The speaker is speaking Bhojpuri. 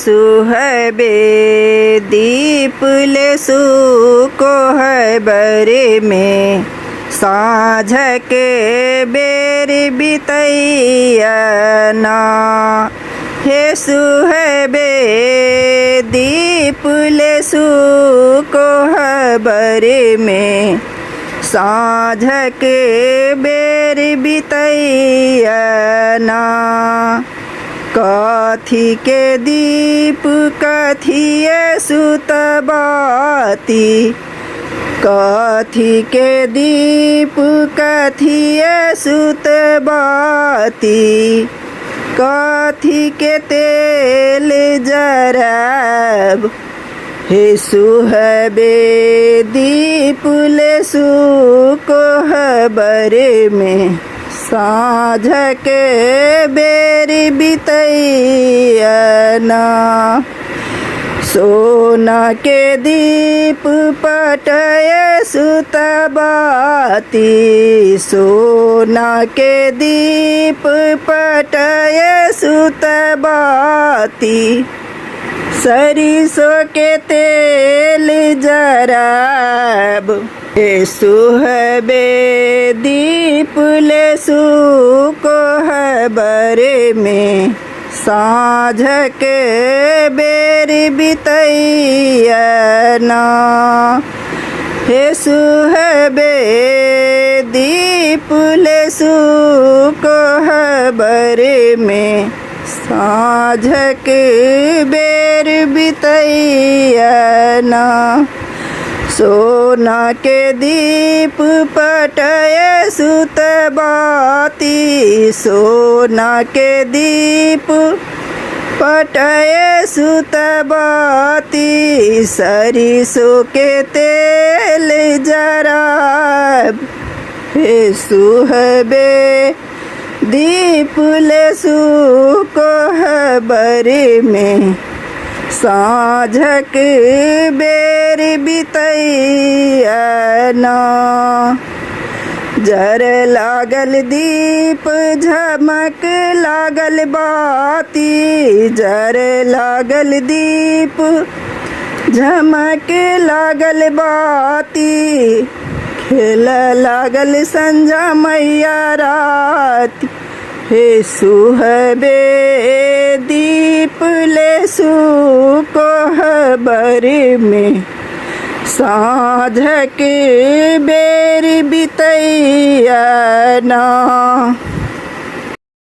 सुहबे दीप ले सुको है बरे में साँझ के बेर बितैया ना। हे सुहबे दीप ले सुको है बरे में साँझ के बेर बितैया ना। कथी के दीप कथिए सुतबाती कथी के दीप कथिए सुतबाती कथी के तेल जराब। हे सुहबे दीप ले सुको है बरे में साँझ के बेर बितैया ना। सोना के दीप पटए सुतबाती सोना के दीप पटए सुतबाती सरिसों के तेल जराब। हे सुहबे दीप ले सुको है बरे में साँझ के बेर बितैया ना। हे सुहबे दीप ले सुको है बरे में साँझ के बेर बितैया ना। सोना के दीप पटए सुतबाती सोना के दीप पटए सुतबाती सरिसों के तेल जराब। हे सुहबे दीप ले सुको है बरे में साँझ के बेर बितैया ना। जर लागल दीप झमक लागल बाती जर लागल दीप झमक लागल बाती खेल लागल संझा मैया रात। हे सुहबे दीप ले सुको है बरे में साँझ के बेर बितैया ना।